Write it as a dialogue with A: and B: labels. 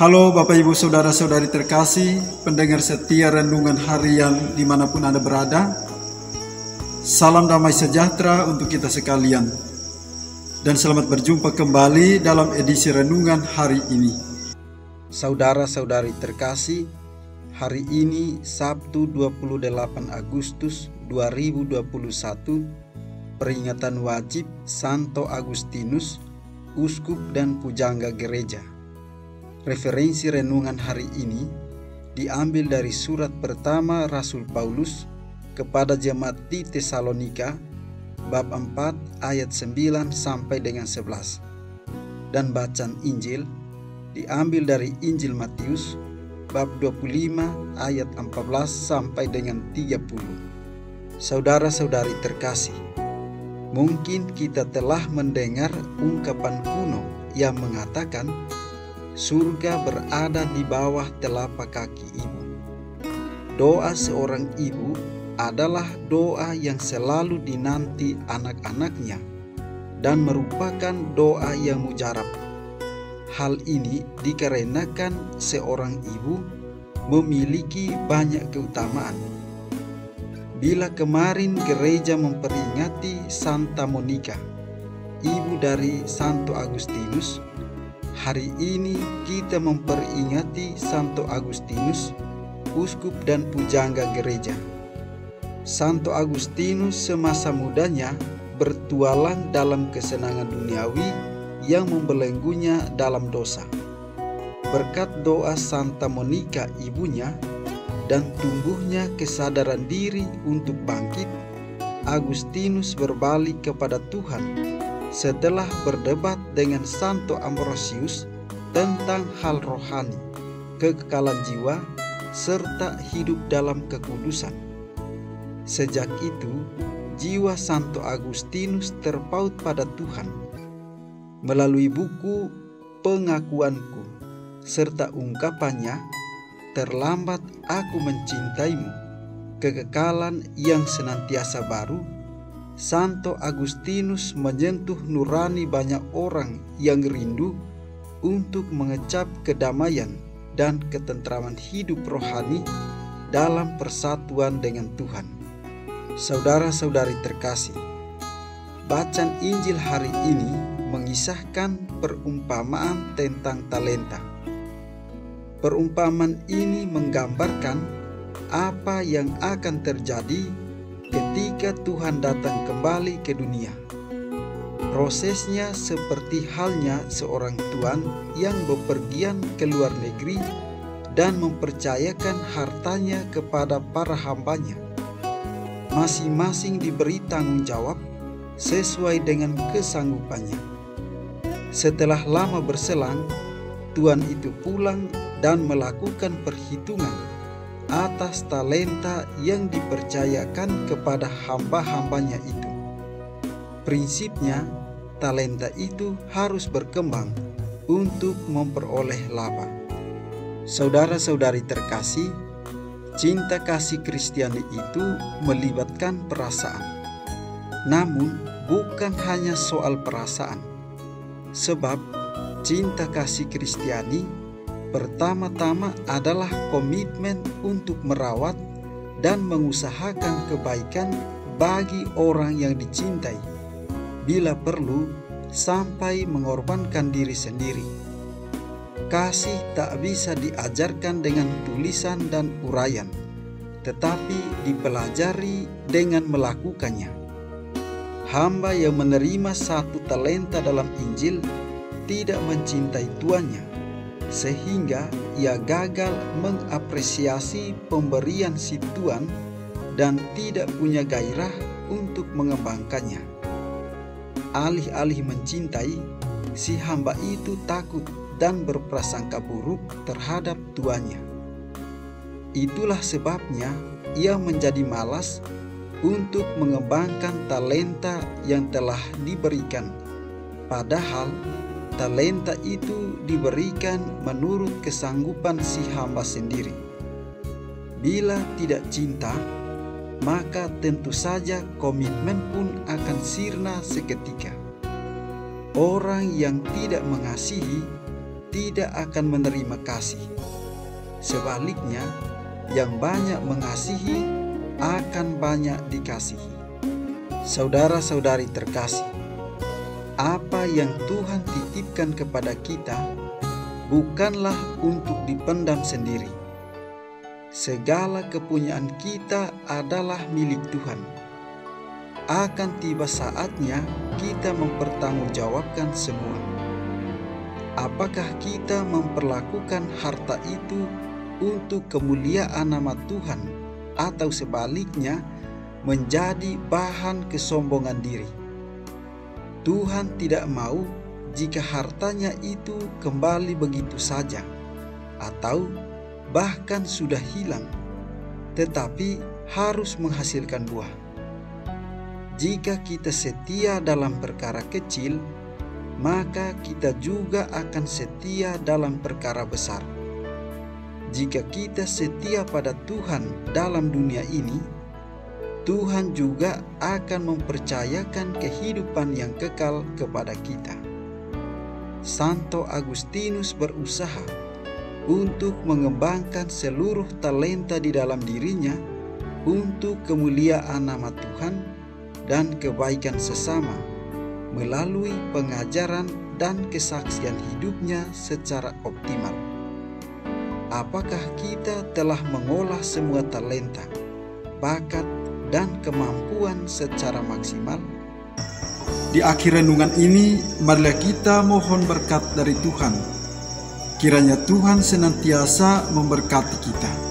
A: Halo Bapak Ibu Saudara-saudari terkasih, pendengar setia renungan harian dimanapun Anda berada. Salam damai sejahtera untuk kita sekalian. Dan selamat berjumpa kembali dalam edisi renungan hari ini. Saudara-saudari terkasih, hari ini Sabtu 28 Agustus 2021, peringatan wajib Santo Agustinus, Uskup dan Pujangga Gereja. Referensi renungan hari ini diambil dari surat pertama Rasul Paulus kepada jemaat di Tesalonika, bab 4 ayat 9 sampai dengan 11. Dan bacaan Injil diambil dari Injil Matius, bab 25 ayat 14 sampai dengan 30. Saudara-saudari terkasih, mungkin kita telah mendengar ungkapan kuno yang mengatakan surga berada di bawah telapak kaki ibu. Doa seorang ibu adalah doa yang selalu dinanti anak-anaknya dan merupakan doa yang mujarab. Hal ini dikarenakan seorang ibu memiliki banyak keutamaan. Bila kemarin gereja memperingati Santa Monica, ibu dari Santo Agustinus, hari ini kita memperingati Santo Agustinus, uskup dan pujangga gereja. Santo Agustinus semasa mudanya bertualang dalam kesenangan duniawi yang membelenggunya dalam dosa. Berkat doa Santa Monica ibunya dan tumbuhnya kesadaran diri untuk bangkit, Agustinus berbalik kepada Tuhan setelah berdebat dengan Santo Ambrosius tentang hal rohani, kekekalan jiwa, serta hidup dalam kekudusan. Sejak itu, jiwa Santo Agustinus terpaut pada Tuhan. Melalui buku Pengakuanku serta ungkapannya, Terlambat Aku Mencintaimu, kekekalan yang senantiasa baru, Santo Agustinus menyentuh nurani banyak orang yang rindu untuk mengecap kedamaian dan ketentraman hidup rohani dalam persatuan dengan Tuhan. Saudara-saudari terkasih, bacaan Injil hari ini mengisahkan perumpamaan tentang talenta. Perumpamaan ini menggambarkan apa yang akan terjadi ketika Tuhan datang kembali ke dunia. Prosesnya seperti halnya seorang tuan yang bepergian ke luar negeri dan mempercayakan hartanya kepada para hambanya. Masing-masing diberi tanggung jawab sesuai dengan kesanggupannya. Setelah lama berselang, tuan itu pulang dan melakukan perhitungan atas talenta yang dipercayakan kepada hamba-hambanya itu. Prinsipnya, talenta itu harus berkembang untuk memperoleh laba. Saudara-saudari terkasih, cinta kasih Kristiani itu melibatkan perasaan. Namun, bukan hanya soal perasaan. Sebab, cinta kasih Kristiani pertama-tama adalah komitmen untuk merawat dan mengusahakan kebaikan bagi orang yang dicintai, bila perlu sampai mengorbankan diri sendiri. Kasih tak bisa diajarkan dengan tulisan dan uraian, tetapi dipelajari dengan melakukannya. Hamba yang menerima satu talenta dalam Injil tidak mencintai tuannya, sehingga ia gagal mengapresiasi pemberian si tuan dan tidak punya gairah untuk mengembangkannya. Alih-alih mencintai, si hamba itu takut dan berprasangka buruk terhadap tuannya. Itulah sebabnya ia menjadi malas untuk mengembangkan talenta yang telah diberikan, padahal talenta itu diberikan menurut kesanggupan si hamba sendiri. Bila tidak cinta, maka tentu saja komitmen pun akan sirna seketika. Orang yang tidak mengasihi tidak akan menerima kasih. Sebaliknya, yang banyak mengasihi akan banyak dikasihi. Saudara-saudari terkasih, apa yang Tuhan titipkan kepada kita bukanlah untuk dipendam sendiri. Segala kepunyaan kita adalah milik Tuhan. Akan tiba saatnya kita mempertanggungjawabkan semua. Apakah kita memperlakukan harta itu untuk kemuliaan nama Tuhan, atau sebaliknya menjadi bahan kesombongan diri? Tuhan tidak mau jika hartanya itu kembali begitu saja, atau bahkan sudah hilang, tetapi harus menghasilkan buah. Jika kita setia dalam perkara kecil, maka kita juga akan setia dalam perkara besar. Jika kita setia pada Tuhan dalam dunia ini, Tuhan juga akan mempercayakan kehidupan yang kekal kepada kita. Santo Agustinus berusaha untuk mengembangkan seluruh talenta di dalam dirinya untuk kemuliaan nama Tuhan dan kebaikan sesama, melalui pengajaran dan kesaksian hidupnya secara optimal. Apakah kita telah mengolah semua talenta, bakat, dan kemampuan secara maksimal?
B: Di akhir renungan ini, marilah kita mohon berkat dari Tuhan. Kiranya Tuhan senantiasa memberkati kita.